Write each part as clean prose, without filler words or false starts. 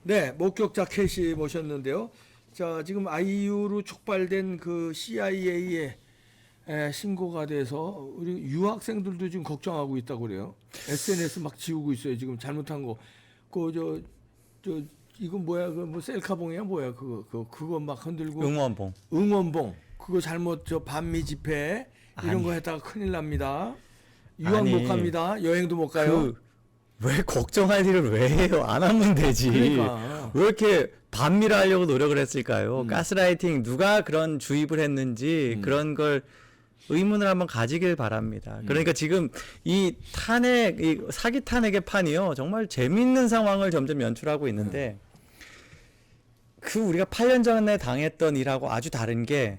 네, 목격자 캐시 모셨는데요. 자, 지금 아이유로 촉발된 그 CIA에 신고가 돼서 우리 유학생들도 지금 걱정하고 있다고 그래요. SNS 막 지우고 있어요. 지금 잘못한 거. 저 이건 뭐야? 그 뭐 셀카봉이야 뭐야? 그거 막 흔들고 응원봉. 그거 잘못 저 반미 집회 이런 아니. 거 했다가 큰일 납니다. 유학 아니, 못 갑니다. 여행도 못 가요. 왜 걱정할 일을 왜 해요? 안 하면 되지. 그러니까. 왜 이렇게 반미를 하려고 노력을 했을까요? 가스라이팅 누가 그런 주입을 했는지 그런 걸 의문을 한번 가지길 바랍니다. 그러니까 지금 이 사기 탄핵의 판이요. 정말 재밌는 상황을 점점 연출하고 있는데 그 우리가 8년 전에 당했던 일하고 아주 다른 게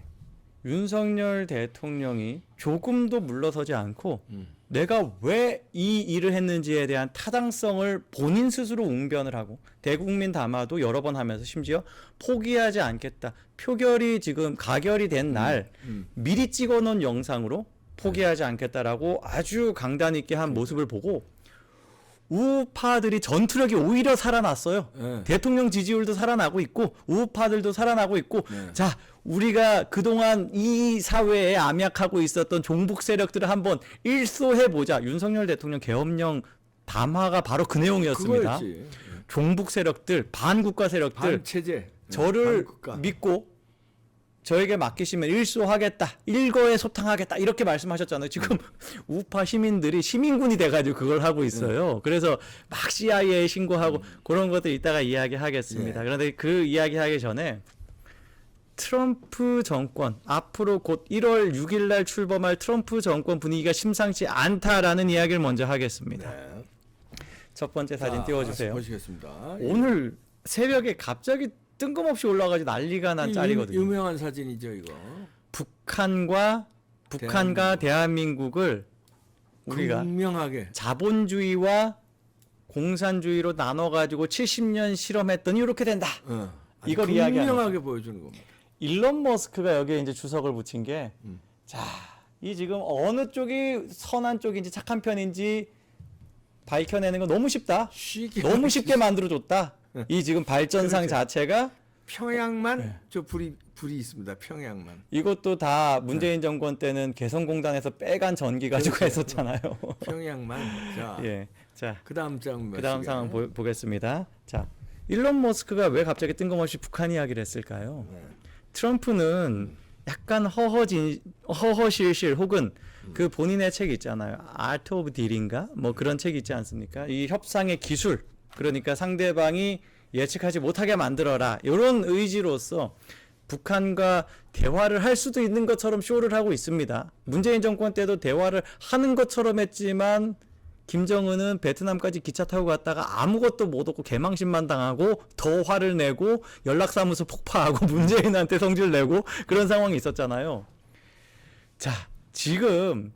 윤석열 대통령이 조금도 물러서지 않고 내가 왜 이 일을 했는지에 대한 타당성을 본인 스스로 웅변을 하고 대국민 담화도 여러 번 하면서 심지어 포기하지 않겠다. 표결이 지금 가결이 된 날 미리 찍어놓은 영상으로 포기하지 않겠다라고 아주 강단 있게 한 모습을 보고 우파들이 전투력이 오히려 살아났어요. 네. 대통령 지지율도 살아나고 있고 우파들도 살아나고 있고 네. 자 우리가 그동안 이 사회에 암약하고 있었던 종북 세력들을 한번 일소해보자. 윤석열 대통령 계엄령 담화가 바로 그 내용이었습니다. 그거였지. 종북 세력들 반국가 세력들 반체제. 저를 반국가. 믿고 저에게 맡기시면 일소하겠다, 일거에 소탕하겠다 이렇게 말씀하셨잖아요. 지금 우파 시민들이 시민군이 돼가지고 그걸 하고 있어요. 그래서 막 CIA에 신고하고 그런 것들 이따가 이야기하겠습니다. 그런데 그 이야기하기 전에 트럼프 정권 앞으로 곧 1월 6일 날 출범할 트럼프 정권 분위기가 심상치 않다라는 이야기를 먼저 하겠습니다. 네. 첫 번째 사진 자, 띄워주세요. 보시겠습니다. 오늘 새벽에 갑자기 뜬금없이 올라가지고 난리가 난 짤이거든요. 유명한 사진이죠, 이거. 북한과 대한민국을 우리가 분명하게. 자본주의와 공산주의로 나눠가지고 70년 실험했더니 이렇게 된다. 이걸 이야기하는 분명하게 보여주는 겁니다. 일론 머스크가 여기에 이제 주석을 붙인 게, 자, 이 지금 어느 쪽이 선한 쪽인지 착한 편인지 밝혀내는 거 너무 쉽다. 너무 쉽게 만들어줬다. 이 지금 발전상 그렇죠. 자체가 평양만 저 불이 있습니다. 평양만. 이것도 다 문재인 정권 때는 개성공단에서 빼간 전기 가지고 했었잖아요. 평양만. 자, 예, 자, 그다음 장. 그다음 상황 보겠습니다. 자, 일론 머스크가 왜 갑자기 뜬금없이 북한 이야기를 했을까요? 트럼프는 약간 허허실실 혹은 그 본인의 책 있잖아요. Art of Deal인가? 뭐 그런 책 있지 않습니까? 이 협상의 기술. 그러니까 상대방이 예측하지 못하게 만들어라. 이런 의지로서 북한과 대화를 할 수도 있는 것처럼 쇼를 하고 있습니다. 문재인 정권 때도 대화를 하는 것처럼 했지만 김정은은 베트남까지 기차 타고 갔다가 아무것도 못 얻고 개망신만 당하고 더 화를 내고 연락사무소 폭파하고 문재인한테 성질 내고 그런 상황이 있었잖아요. 자, 지금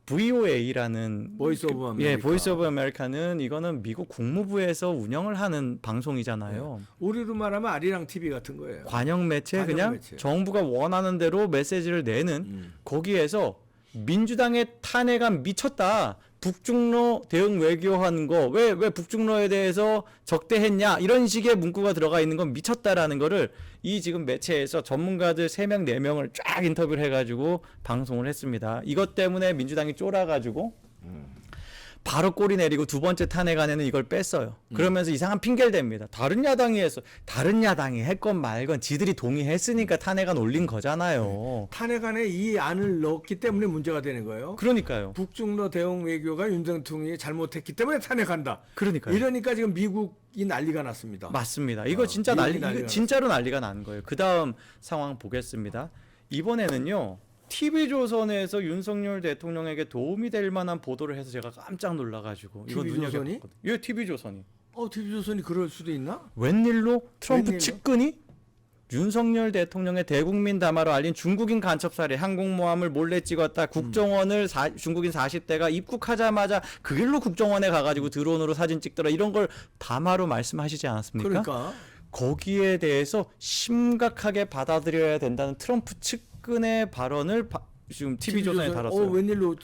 VOA라는 보이스 오브 아메리카. 예, 보이스 오브 아메리카는 이거는 미국 국무부에서 운영을 하는 방송이잖아요. 우리로 말하면 아리랑 TV 같은 거예요. 관영 매체 관영 그냥 매체. 정부가 원하는 대로 메시지를 내는 거기에서 민주당의 탄핵안 미쳤다. 북중로 대응 외교하는 거 왜 북중로에 대해서 적대했냐 이런 식의 문구가 들어가 있는 건 미쳤다라는 거를 이 지금 매체에서 전문가들 3명 4명을 쫙 인터뷰를 해가지고 방송을 했습니다. 이것 때문에 민주당이 쫄아가지고 바로 꼬리 내리고 두 번째 탄핵안에는 이걸 뺐어요. 그러면서 이상한 핑계를 댑니다. 다른 야당이 했건 말건 지들이 동의했으니까 탄핵안 올린 거잖아요. 탄핵안에 이 안을 넣었기 때문에 문제가 되는 거예요. 그러니까요. 북중로 대응 외교가 윤 대통령이 잘못했기 때문에 탄핵한다. 그러니까요. 이러니까 지금 미국이 난리가 났습니다. 맞습니다. 이거 진짜 미국이 이거 난리가 진짜로 난리가 난 거예요. 그 다음 상황 보겠습니다. 이번에는요. TV조선에서 윤석열 대통령에게 도움이 될 만한 보도를 해서 제가 깜짝 놀라가지고 이거 TV조선이? 눈여겨봤거든요. 예, TV조선이. TV조선이 그럴 수도 있나? 웬일로 트럼프 웬일로? 측근이 윤석열 대통령의 대국민 담화로 알린 중국인 간첩 살해 항공모함을 몰래 찍었다. 국정원을 중국인 40대가 입국하자마자 그 길로 국정원에 가가지고 드론으로 사진 찍더라. 이런 걸 담화로 말씀하시지 않았습니까? 그러니까 거기에 대해서 심각하게 받아들여야 된다는 트럼프 측근의 발언을 지금 TV조선에 다뤘어요. 웬일로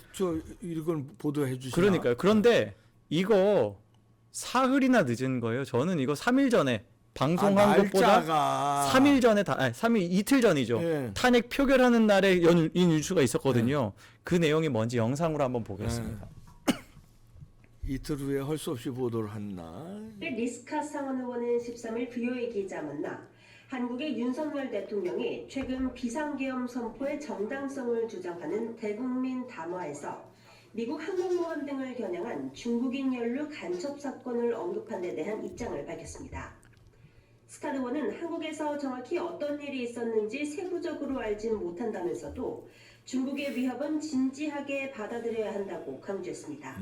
이걸 보도해 주시나? 그러니까요. 그런데 이거 사흘이나 늦은 거예요. 저는 이거 3일 전에 방송한 것보다 날짜가 3일 전에 3일 이틀 전이죠. 예. 탄핵 표결하는 날에 이 뉴스가 있었거든요. 그 내용이 뭔지 영상으로 한번 보겠습니다. 이틀 후에 할 수 없이 보도를 한 날. 리스카 상원 의원은 13일 VOA 기자 만나 한국의 윤석열 대통령이 최근 비상계엄 선포의 정당성을 주장하는 대국민 담화에서 미국 항공모함 등을 겨냥한 중국인 연루 간첩 사건을 언급한 데 대한 입장을 밝혔습니다. 스캇 의원은 한국에서 정확히 어떤 일이 있었는지 세부적으로 알진 못한다면서도 중국의 위협은 진지하게 받아들여야 한다고 강조했습니다.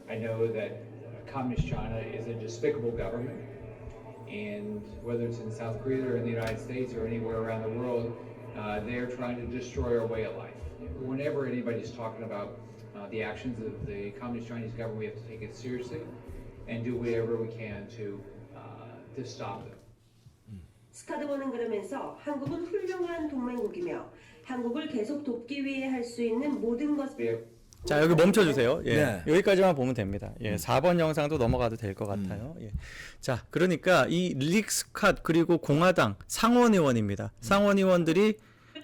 I know that Communist China is a despicable government, and whether it's in South Korea or in the United States or anywhere around the world, they're trying to destroy our way of life. Whenever anybody's talking about the actions of the Communist Chinese government, we have to take it seriously and do whatever we can to stop them. 스캇 의원은 그러면서 한국은 훌륭한 동맹국이며 한국을 계속 돕기 위해 할 수 있는 모든 것을 자, 여기 멈춰주세요. 예. 네. 여기까지만 보면 됩니다. 예. 4번 영상도 넘어가도 될 것 같아요. 예. 자, 그러니까 이 릭 스캇 그리고 공화당 상원 의원입니다. 상원 의원들이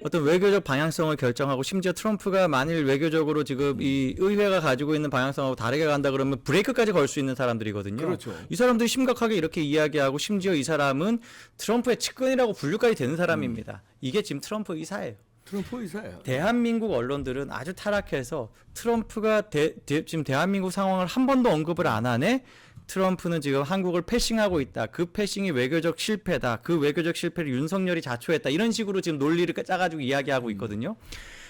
어떤 외교적 방향성을 결정하고 심지어 트럼프가 만일 외교적으로 지금 이 의회가 가지고 있는 방향성하고 다르게 간다 그러면 브레이크까지 걸 수 있는 사람들이거든요. 그렇죠. 이 사람들이 심각하게 이렇게 이야기하고 심지어 이 사람은 트럼프의 측근이라고 분류까지 되는 사람입니다. 이게 지금 트럼프 의사예요. 트럼프 의사예요. 대한민국 언론들은 아주 타락해서 트럼프가 지금 대한민국 상황을 한 번도 언급을 안 하네. 트럼프는 지금 한국을 패싱하고 있다. 그 패싱이 외교적 실패다. 그 외교적 실패를 윤석열이 자초했다. 이런 식으로 지금 논리를 짜가지고 이야기하고 있거든요.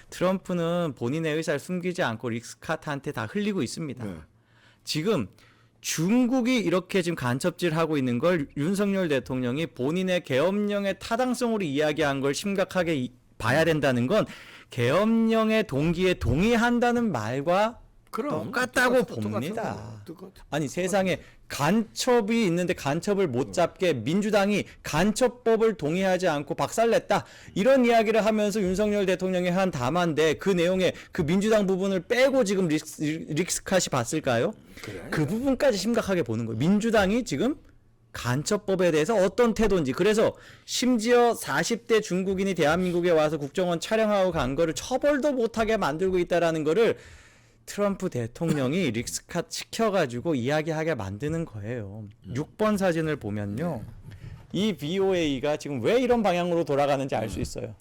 트럼프는 본인의 의사를 숨기지 않고 릭 스캇한테 다 흘리고 있습니다. 네. 지금 중국이 이렇게 지금 간첩질하고 있는 걸 윤석열 대통령이 본인의 계엄령의 타당성으로 이야기한 걸 심각하게 봐야 된다는 건 계엄령의 동기에 동의한다는 말과 똑같다고 봅니다. 아니 세상에 간첩이 있는데 간첩을 못 잡게 민주당이 간첩법을 동의하지 않고 박살냈다 이런 이야기를 하면서 윤석열 대통령이 한 담화인데 그 내용에 그 민주당 부분을 빼고 지금 릭 스캇이 봤을까요? 그래. 그 부분까지 심각하게 보는 거예요. 민주당이 지금 간첩법에 대해서 어떤 태도인지. 그래서 심지어 40대 중국인이 대한민국에 와서 국정원 촬영하고 간 거를 처벌도 못하게 만들고 있다라는 거를 트럼프 대통령이 릭 스캇 시켜가지고 이야기하게 만드는 거예요. 6번 사진을 보면요. 이 VOA가 지금 왜 이런 방향으로 돌아가는지 알 수 있어요.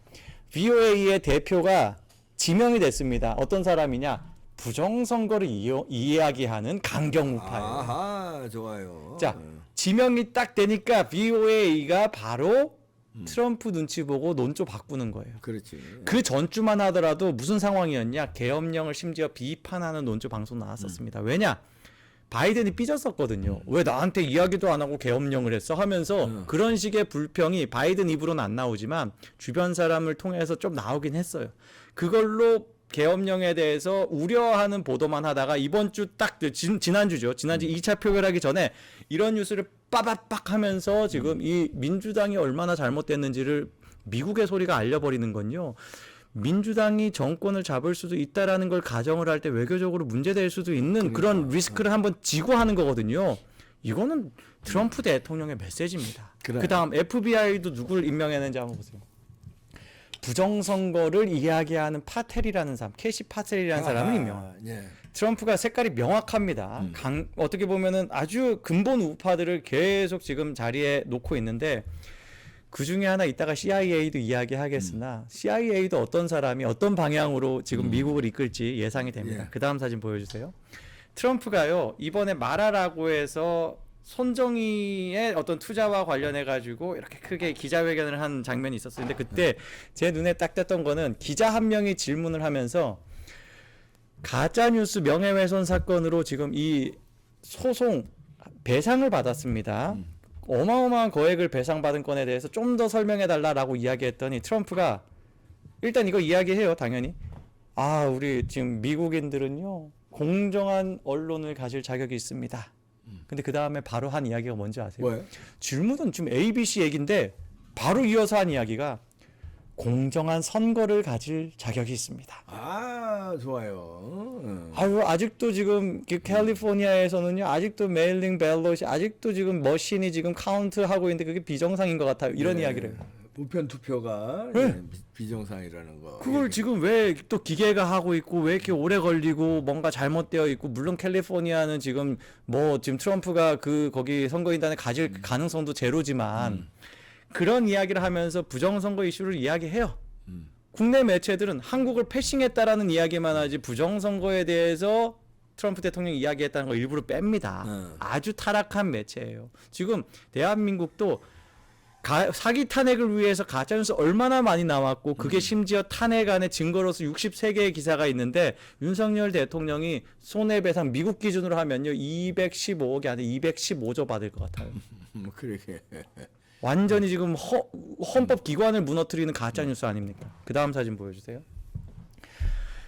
VOA의 대표가 지명이 됐습니다. 어떤 사람이냐? 부정선거를 이야기하는 강경우파예요. 아하, 좋아요. 자, 지명이 딱 되니까 VOA가 바로 트럼프 눈치 보고 논조 바꾸는 거예요. 그렇지. 그 전주만 하더라도 무슨 상황이었냐? 계엄령을 심지어 비판하는 논조 방송 나왔었습니다. 왜냐? 바이든이 삐졌었거든요. 왜 나한테 이야기도 안 하고 계엄령을 했어? 하면서 그런 식의 불평이 바이든 입으로는 안 나오지만 주변 사람을 통해서 좀 나오긴 했어요. 그걸로 계엄령에 대해서 우려하는 보도만 하다가 이번 주 딱 지난주죠. 지난주 2차 표결하기 전에 이런 뉴스를 빠바박 하면서 지금 이 민주당이 얼마나 잘못됐는지를 미국의 소리가 알려버리는 건요. 민주당이 정권을 잡을 수도 있다라는 걸 가정을 할 때 외교적으로 문제될 수도 있는 그런 리스크를 한번 지고 하는 거거든요. 이거는 트럼프 대통령의 메시지입니다. 그래. 그다음 FBI도 누굴 임명했는지 한번 보세요. 부정선거를 이야기하는 파텔이라는 사람, 캐시 파텔이라는 사람을 임명합니다. 예. 트럼프가 색깔이 명확합니다. 어떻게 보면은 아주 근본 우파들을 계속 지금 자리에 놓고 있는데 그 중에 하나 이따가 CIA도 이야기하겠으나 CIA도 어떤 사람이 어떤 방향으로 지금 미국을 이끌지 예상이 됩니다. 예. 그 다음 사진 보여주세요. 트럼프가요 이번에 말하라고 해서 손정희의 어떤 투자와 관련해 가지고 이렇게 크게 기자회견을 한 장면이 있었어요. 근데 그때 제 눈에 딱 띄었던 거는 기자 한 명이 질문을 하면서 가짜뉴스 명예훼손 사건으로 지금 이 소송 배상을 받았습니다. 어마어마한 거액을 배상받은 건에 대해서 좀 더 설명해 달라라고 이야기했더니 트럼프가 일단 이거 이야기해요. 당연히. 우리 지금 미국인들은요. 공정한 언론을 가질 자격이 있습니다. 근데 그 다음에 바로 한 이야기가 뭔지 아세요? 뭐예요? 질문은 지금 ABC 얘기인데 바로 이어서 한 이야기가 공정한 선거를 가질 자격이 있습니다. 아 좋아요. 아유 아직도 지금 그 캘리포니아에서는요 아직도 메일링 벨롯이 아직도 지금 머신이 지금 카운트하고 있는데 그게 비정상인 것 같아요. 이런 이야기를 해요. 우편 투표가 네. 예, 비정상이라는 거. 그걸 지금 왜 또 기계가 하고 있고 왜 이렇게 오래 걸리고 뭔가 잘못되어 있고 물론 캘리포니아는 지금 뭐 지금 트럼프가 그 거기 선거인단에 가질 가능성도 제로지만 그런 이야기를 하면서 부정선거 이슈를 이야기해요. 국내 매체들은 한국을 패싱했다라는 이야기만 하지 부정선거에 대해서 트럼프 대통령이 이야기했다는 거 일부러 뺍니다. 아주 타락한 매체예요. 지금 대한민국도 사기 탄핵을 위해서 가짜뉴스 얼마나 많이 나왔고 그게 심지어 탄핵 안에 증거로서 63개의 기사가 있는데 윤석열 대통령이 손해배상 미국 기준으로 하면요 215억이 아니라 215조 받을 것 같아요. 그렇게. 완전히 지금 헌법 기관을 무너뜨리는 가짜뉴스 아닙니까? 그 다음 사진 보여주세요.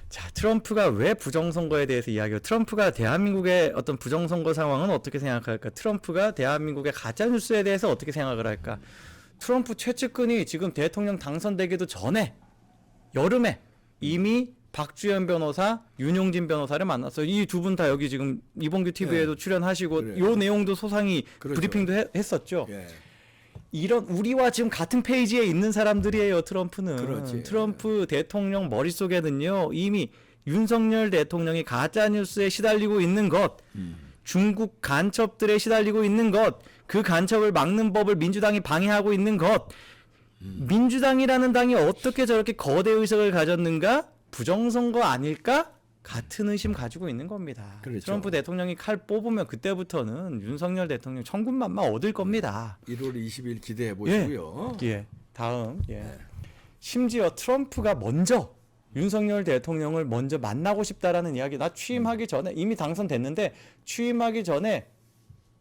자, 트럼프가 왜 부정선거에 대해서 이야기해요? 트럼프가 대한민국의 어떤 부정선거 상황은 어떻게 생각할까? 트럼프가 대한민국의 가짜뉴스에 대해서 어떻게 생각을 할까? 트럼프 최측근이 지금 대통령 당선되기도 전에 여름에 이미 박주현 변호사, 윤용진 변호사를 만났어요. 이 두 분 다 여기 지금 이봉규 TV에도 출연하시고 그래요. 요 내용도 소상히 그렇죠. 브리핑도 했었죠. 예. 이런 우리와 지금 같은 페이지에 있는 사람들이에요. 트럼프는. 그렇지. 트럼프 대통령 머릿속에는요. 이미 윤석열 대통령이 가짜뉴스에 시달리고 있는 것, 중국 간첩들에 시달리고 있는 것, 그 간첩을 막는 법을 민주당이 방해하고 있는 것, 민주당이라는 당이 어떻게 저렇게 거대 의석을 가졌는가? 부정선거 아닐까? 같은 의심 가지고 있는 겁니다. 그렇죠. 트럼프 대통령이 칼 뽑으면 그때부터는 윤석열 대통령 천군만마 얻을 겁니다. 1월 20일 기대해 보시고요. 예. 다음. 심지어 트럼프가 먼저 윤석열 대통령을 먼저 만나고 싶다라는 이야기. 나 취임하기 전에 이미 당선됐는데 취임하기 전에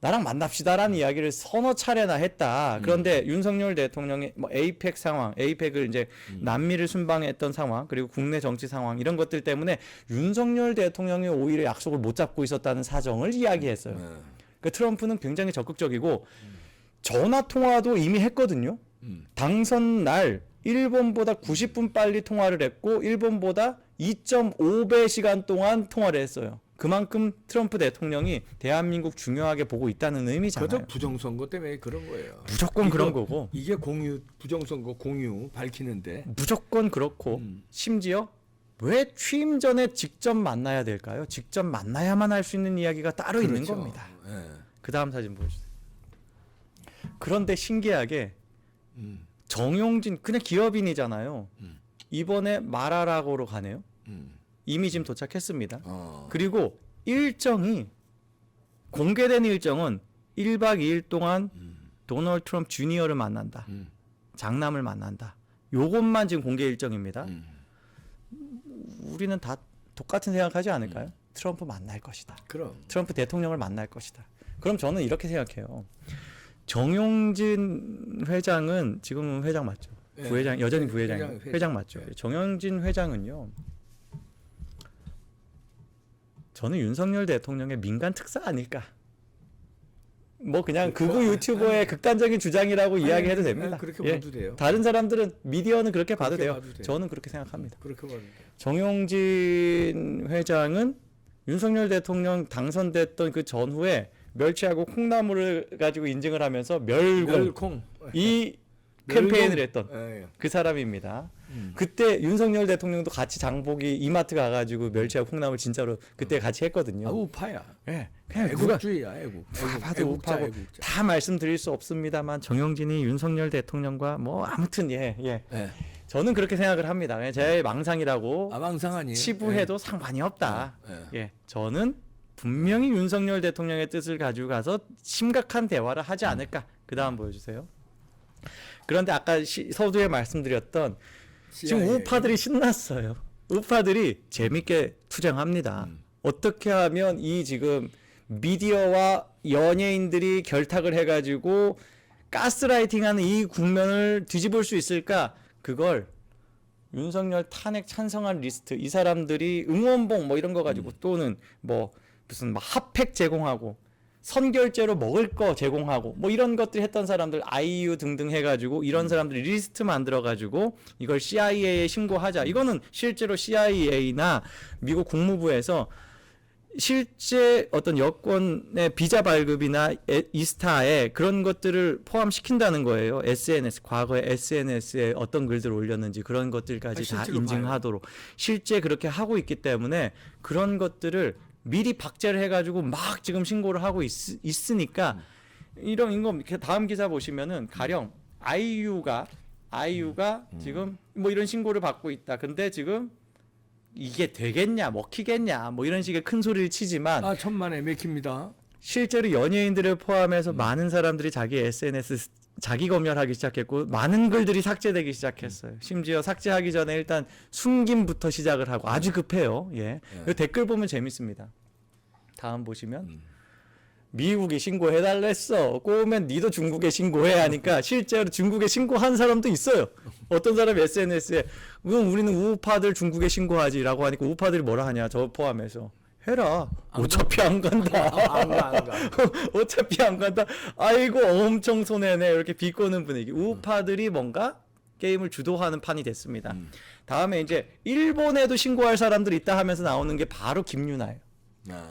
나랑 만납시다라는 이야기를 서너 차례나 했다. 그런데 윤석열 대통령의 뭐 에이펙 상황, 에이펙을 이제 남미를 순방했던 상황, 그리고 국내 정치 상황 이런 것들 때문에 윤석열 대통령이 오히려 약속을 못 잡고 있었다는 사정을 이야기했어요. 그러니까 트럼프는 굉장히 적극적이고 전화 통화도 이미 했거든요. 당선 날 일본보다 90분 빨리 통화를 했고 일본보다 2.5배 시간 동안 통화를 했어요. 그만큼 트럼프 대통령이 대한민국 중요하게 보고 있다는 의미잖아요. 그것도 부정선거 때문에 그런 거예요. 무조건 그런 거고. 이게 부정선거 공유 밝히는데. 무조건 그렇고 심지어 왜 취임 전에 직접 만나야 될까요? 직접 만나야만 할 수 있는 이야기가 따로 있는 그렇죠. 겁니다. 예. 그 다음 사진 보여주세요. 그런데 신기하게 정용진 그냥 기업인이잖아요. 이번에 마라라고로 가네요. 이미 지금 도착했습니다. 그리고 일정이 공개된 일정은 1박 2일 동안 도널드 트럼프 주니어를 만난다. 장남을 만난다. 요것만 지금 공개 일정입니다. 우리는 다 똑같은 생각하지 않을까요? 트럼프 만날 것이다. 그럼. 트럼프 대통령을 만날 것이다. 그럼 저는 이렇게 생각해요. 정용진 회장은 지금 회장 맞죠? 네. 부회장 여전히 부회장 회장. 회장 맞죠? 네. 정용진 회장은요. 저는 윤석열 대통령의 민간 특사 아닐까? 뭐 그냥 극우 유튜버의 극단적인 주장이라고 이야기해도 됩니다. 그렇게 예. 봐도 돼요. 다른 사람들은 미디어는 그렇게 봐도 그렇게 돼요. 봐도 돼요. 저는 그렇게 생각합니다. 그렇게 봐도 돼요. 정용진 회장은 윤석열 대통령 당선됐던 그 전후에 멸치하고 콩나물을 가지고 인증을 하면서 멸공 이 캠페인을 했던 예. 그 사람입니다. 그때 윤석열 대통령도 같이 장보기 이마트 가가지고 멸치하고 콩나물 진짜로 그때 같이 했거든요. 아, 우파야. 예, 그냥 누가 애국주의야, 애국. 봐도 애국자, 우파고 애국자. 다 말씀드릴 수 없습니다만 정영진이 윤석열 대통령과 뭐 아무튼 예. 예. 저는 그렇게 생각을 합니다. 그냥 제 망상이라고 아망상 아니에요. 치부해도 상관이 없다. 예. 예, 저는 분명히 윤석열 대통령의 뜻을 가지고 가서 심각한 대화를 하지 않을까. 그 다음 보여주세요. 그런데 아까 서두에 말씀드렸던 지금 CIA. 우파들이 신났어요. 우파들이 재밌게 투쟁합니다. 어떻게 하면 이 지금 미디어와 연예인들이 결탁을 해가지고 가스라이팅하는 이 국면을 뒤집을 수 있을까? 그걸 윤석열 탄핵 찬성한 리스트 이 사람들이 응원봉 뭐 이런 거 가지고 또는 뭐 무슨 막 핫팩 제공하고 선결제로 먹을 거 제공하고 뭐 이런 것들 했던 사람들 IU 등등 해가지고 이런 사람들 리스트 만들어가지고 이걸 CIA에 신고하자. 이거는 실제로 CIA나 미국 국무부에서 실제 어떤 여권의 비자 발급이나 이스타에 그런 것들을 포함시킨다는 거예요. SNS, 과거에 SNS에 어떤 글들을 올렸는지 그런 것들까지 다 실제로 인증하도록 실제 그렇게 하고 있기 때문에 그런 것들을 미리 박제를 해가지고 막 지금 신고를 하고 있으니까 이런 거 다음 기사 보시면은 가령 IU가 지금 뭐 이런 신고를 받고 있다. 근데 지금 이게 되겠냐, 먹히겠냐, 뭐 이런 식의 큰 소리를 치지만 천만에 맥힙니다. 실제로 연예인들을 포함해서 많은 사람들이 자기 SNS 자기 검열하기 시작했고 많은 글들이 삭제되기 시작했어요. 심지어 삭제하기 전에 일단 숨김부터 시작을 하고 아주 급해요. 예. 그 댓글 보면 재밌습니다. 다음 보시면 미국이 신고해달랬어. 꼬우면 니도 중국에 신고해 하니까 실제로 중국에 신고한 사람도 있어요. 어떤 사람이 SNS에 그럼 우리는 우파들 중국에 신고하지라고 하니까 우파들이 뭐라 하냐 저 포함해서 해라. 어차피 안 간다. 안 가. 어차피 안 간다. 아이고 엄청 손해네. 이렇게 비꼬는 분위기. 우파들이 뭔가 게임을 주도하는 판이 됐습니다. 다음에 이제 일본에도 신고할 사람들이 있다 하면서 나오는 게 바로 김유나예요.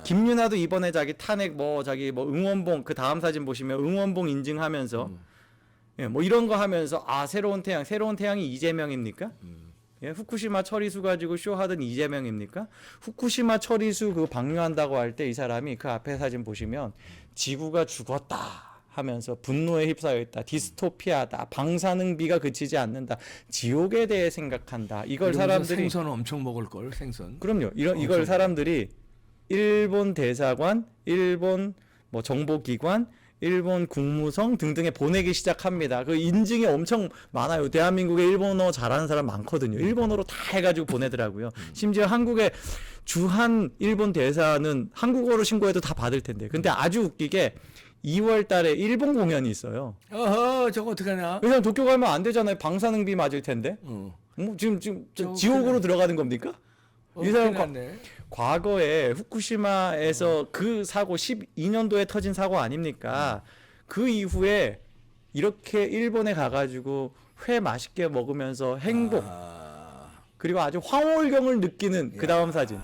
김유나도 이번에 자기 탄핵 자기 응원봉 그 다음 사진 보시면 응원봉 인증하면서 예, 뭐 이런 거 하면서 새로운 태양이 이재명입니까? 예, 후쿠시마 처리수 가지고 쇼하던 이재명입니까? 후쿠시마 처리수 그 방류한다고 할 때 이 사람이 그 앞에 사진 보시면 지구가 죽었다 하면서 분노에 휩싸여 있다. 디스토피아다. 방사능비가 그치지 않는다. 지옥에 대해 생각한다. 이걸 사람들이 생선 엄청 먹을 걸 생선. 그럼요. 이걸 사람들이 일본 대사관, 일본 뭐 정보기관, 일본 국무성 등등에 보내기 시작합니다. 그 인증이 엄청 많아요. 대한민국에 일본어 잘하는 사람 많거든요. 일본어로 다 해가지고 보내더라고요. 심지어 한국의 주한 일본 대사는 한국어로 신고해도 다 받을 텐데. 근데 아주 웃기게 2월 달에 일본 공연이 있어요. 저거 어떡하냐? 왜냐면 도쿄 가면 안 되잖아요. 방사능비 맞을 텐데. 지금 지옥으로 들어가는 겁니까? 이 사람 과거에 후쿠시마에서 그 사고 12년도에 터진 사고 아닙니까? 그 이후에 이렇게 일본에 가가지고 회 맛있게 먹으면서 행복 그리고 아주 황홀경을 느끼는 그 다음 사진.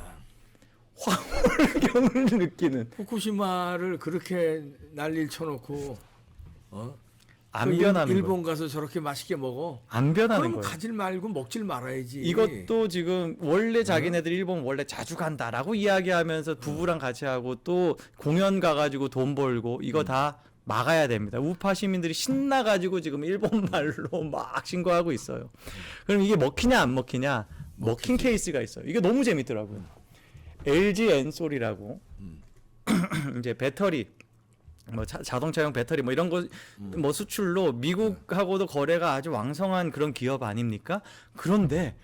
황홀경을 느끼는. 후쿠시마를 그렇게 난리를 쳐놓고 안 변하는 일본 거예요. 가서 저렇게 맛있게 먹어. 안 변하는 그럼 거예요. 가질 말고 먹질 말아야지. 이것도 지금 원래 자기네들 일본 원래 자주 간다라고 이야기하면서 부부랑 같이 하고 또 공연 가가지고 돈 벌고 이거 다 막아야 됩니다. 우파 시민들이 신나가지고 지금 일본 말로 막 신고하고 있어요. 그럼 이게 먹히냐 안 먹히냐? 먹힌 케이스가 있어요. 이게 너무 재밌더라고요. LG 엔솔이라고 이제 배터리 뭐 자동차용 배터리 뭐 이런 거 뭐 수출로 미국하고도 거래가 아주 왕성한 그런 기업 아닙니까? 그런데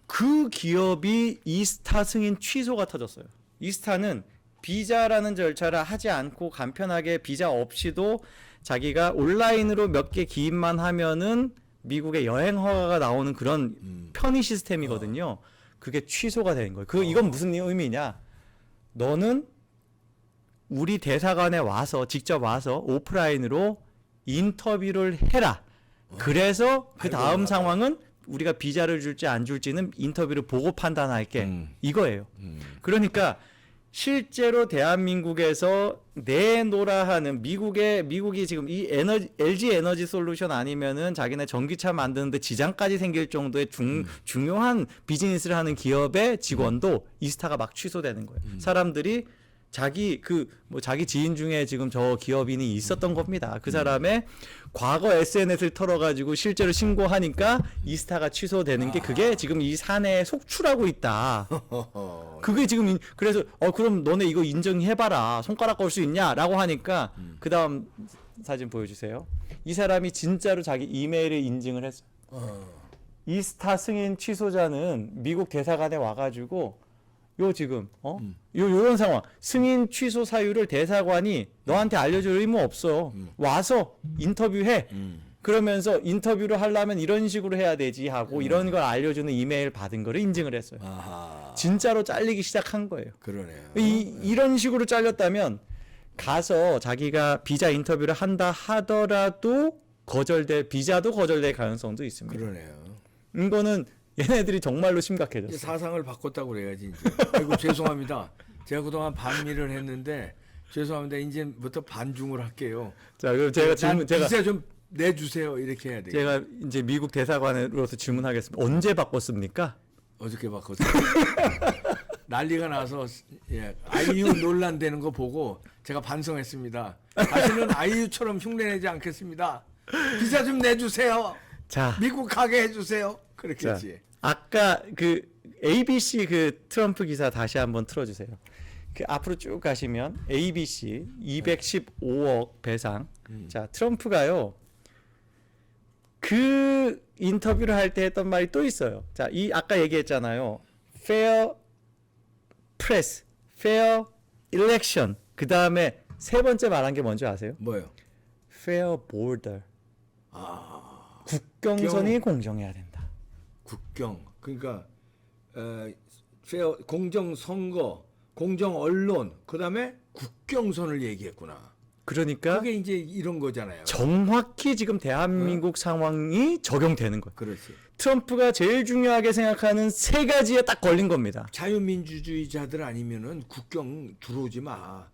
그 기업이 이스타 승인 취소가 터졌어요. 이스타는 비자라는 절차를 하지 않고 간편하게 비자 없이도 자기가 온라인으로 몇 개 기입만 하면은 미국의 여행 허가가 나오는 그런 편의 시스템이거든요. 그게 취소가 된 거예요. 이건 무슨 의미냐? 너는 우리 대사관에 와서 직접 와서 오프라인으로 인터뷰를 해라. 그래서 그 다음 상황은 우리가 비자를 줄지 안 줄지는 인터뷰를 보고 판단할게. 이거예요. 그러니까 실제로 대한민국에서 내놓으라 하는 미국이 지금 이 LG 에너지 솔루션 아니면은 자기네 전기차 만드는데 지장까지 생길 정도의 중요한 비즈니스를 하는 기업의 직원도 이스타가 막 취소되는 거예요. 사람들이 자기 지인 중에 지금 저 기업인이 있었던 겁니다. 그 사람의 과거 SNS를 털어가지고 실제로 신고하니까 이스타가 취소되는 게 그게 지금 이 사내에 속출하고 있다. 그게 지금 그래서 그럼 너네 이거 인정해봐라. 손가락 걸 수 있냐라고 하니까 그 다음 사진 보여주세요. 이 사람이 진짜로 자기 이메일을 인증을 했어요. 이스타 승인 취소자는 미국 대사관에 와가지고 지금 요런 상황 승인 취소 사유를 대사관이 너한테 알려줄 의무 없어. 와서 인터뷰해. 그러면서 인터뷰를 하려면 이런 식으로 해야 되지 하고 이런 걸 알려주는 이메일 받은 거를 인증을 했어요. 진짜로 잘리기 시작한 거예요. 그러네요. 이런 식으로 잘렸다면 가서 자기가 비자 인터뷰를 한다 하더라도 비자도 거절될 가능성도 있습니다. 그러네요. 이거는 얘네들이 정말로 이제 심각해졌어요. 사상을 바꿨다고 그래야지 이제. 아이고 죄송합니다. 제가 그동안 반미를 했는데 죄송합니다. 이제부터 반중을 할게요. 자, 그럼 제가 비자 좀 내주세요. 이렇게 해야 돼요. 제가 이제 미국 대사관으로서 질문하겠습니다. 언제 바꿨습니까? 어저께 봤거든요. 난리가 나서 아이유 논란되는 거 보고 제가 반성했습니다. 다시는 아이유처럼 흉내내지 않겠습니다. 비자 좀 내주세요. 자, 미국 가게 해주세요. 그렇게 자, 했지. 아까 그 ABC 그 트럼프 기사 다시 한번 틀어주세요. 그 앞으로 쭉 가시면 ABC 215억 배상. 자, 트럼프가요. 그 인터뷰를 할 때 했던 말이 또 있어요. 자, 이 아까 얘기했잖아요. Fair press, fair election. 그 다음에 세 번째 말한 게 뭔지 아세요? 뭐요? Fair border. 국경선이 공정해야 된다. 국경. 그러니까 페어 공정 선거, 공정 언론, 그다음에 국경선을 얘기했구나. 그러니까 그게 이제 이런 거잖아요. 정확히 지금 대한민국 상황이 적용되는 거예요. 그렇지. 트럼프가 제일 중요하게 생각하는 세 가지에 딱 걸린 겁니다. 자유민주주의자들 아니면은 국경 들어오지 마.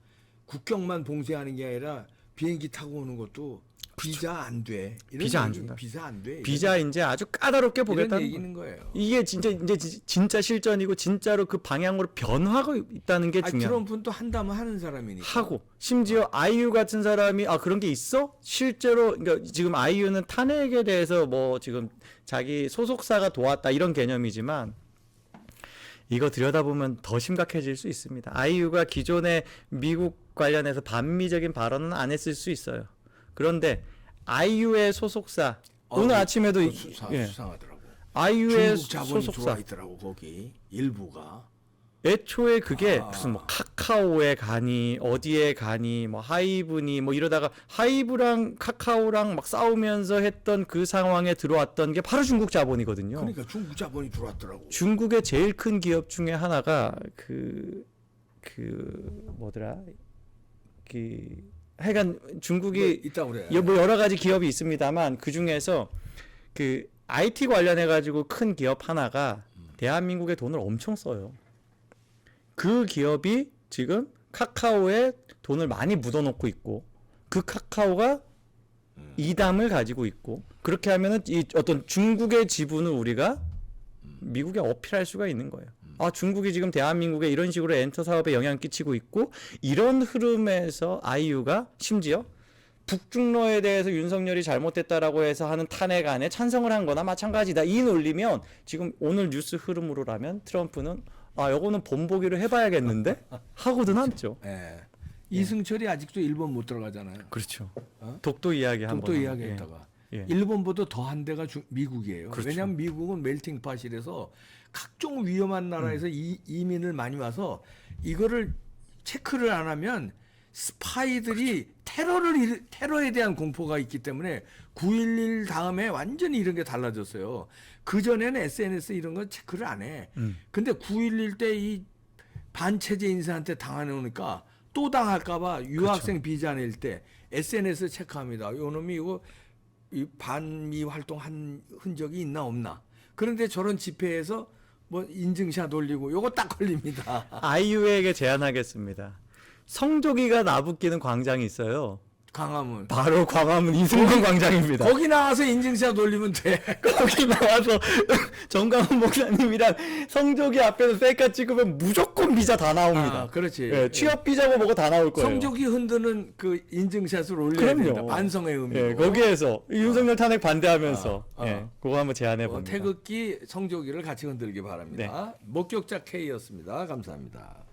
국경만 봉쇄하는 게 아니라 비행기 타고 오는 것도 비자 안 돼. 이런 비자 안 얘기, 준다. 비자 안 돼. 비자 이제 아주 까다롭게 이런 보겠다는 얘기는 거예요. 이게 진짜 실전이고 진짜로 그 방향으로 변화하고 있다는 게 중요해요. 트럼프는 또 한다면 하는 사람이니까. 하고 심지어 아이유 같은 사람이 그런 게 있어? 실제로 그러니까 지금 아이유는 탄핵에 대해서 뭐 지금 자기 소속사가 도왔다 이런 개념이지만 이거 들여다보면 더 심각해질 수 있습니다. 아이유가 기존에 미국 관련해서 반미적인 발언은 안 했을 수 있어요. 그런데 아이유의 소속사 오늘 아침에도 수상하더라고. 아이유의 중국 자본이 소속사 들어와 있더라고 거기 일부가. 애초에 그게 무슨 뭐 카카오에 가니 어디에 가니 뭐 하이브니 뭐 이러다가 하이브랑 카카오랑 막 싸우면서 했던 그 상황에 들어왔던 게 바로 중국 자본이거든요. 그러니까 중국 자본이 들어왔더라고. 중국의 제일 큰 기업 중에 하나가 그 뭐더라 하여간 중국이 있다고 그래. 뭐 여러 가지 기업이 있습니다만 그 중에서 그 IT 관련해 가지고 큰 기업 하나가 대한민국에 돈을 엄청 써요. 그 기업이 지금 카카오에 돈을 많이 묻어놓고 있고 그 카카오가 이담을 가지고 있고 그렇게 하면은 이 어떤 중국의 지분을 우리가 미국에 어필할 수가 있는 거예요. 중국이 지금 대한민국에 이런 식으로 엔터 사업에 영향을 끼치고 있고 이런 흐름에서 아이유가 심지어 북중러에 대해서 윤석열이 잘못됐다라고 해서 하는 탄핵안에 찬성을 한 거나 마찬가지다. 이 논리면 지금 오늘 뉴스 흐름으로라면 트럼프는 요거는 본보기로 해봐야겠는데 하고도 남죠. 예. 이승철이 아직도 일본 못 들어가잖아요. 그렇죠. 독도 이야기 한번. 독도 이야기했다가 예. 일본보다 더한 데가 미국이에요. 그렇죠. 왜냐하면 미국은 멜팅팟이라서 각종 위험한 나라에서 이민을 많이 와서 이거를 체크를 안 하면 스파이들이 테러에 대한 공포가 있기 때문에 9.11 다음에 완전히 이런 게 달라졌어요. 그전에는 SNS 이런 건 체크를 안 해. 근데 9.11 때 이 반체제 인사한테 당하니까 또 당할까봐 유학생 비자 낼 때 SNS 체크합니다. 요 놈이 이거 이 반미 활동한 흔적이 있나 없나. 그런데 저런 집회에서 뭐 인증샷 올리고 요거 딱 걸립니다. 아이유에게 제안하겠습니다. 성조기가 나부끼는 광장이 있어요. 광화문. 바로 광화문 이승만 광장입니다. 거기 나와서 인증샷 올리면 돼. 거기 나와서 정강훈 목사님이랑 성조기 앞에서 셀카 찍으면 무조건 비자 다 나옵니다. 그렇지. 예, 취업 비자고 뭐고 다 나올 거예요. 성적이 흔드는 그 인증샷을 올려야 그럼요. 된다. 반성의 의미로. 예, 거기에서 윤석열 탄핵 반대하면서 그거 한번 제안해 봅니다. 태극기 성조기를 같이 흔들기 바랍니다. 목격자 K였습니다. 감사합니다.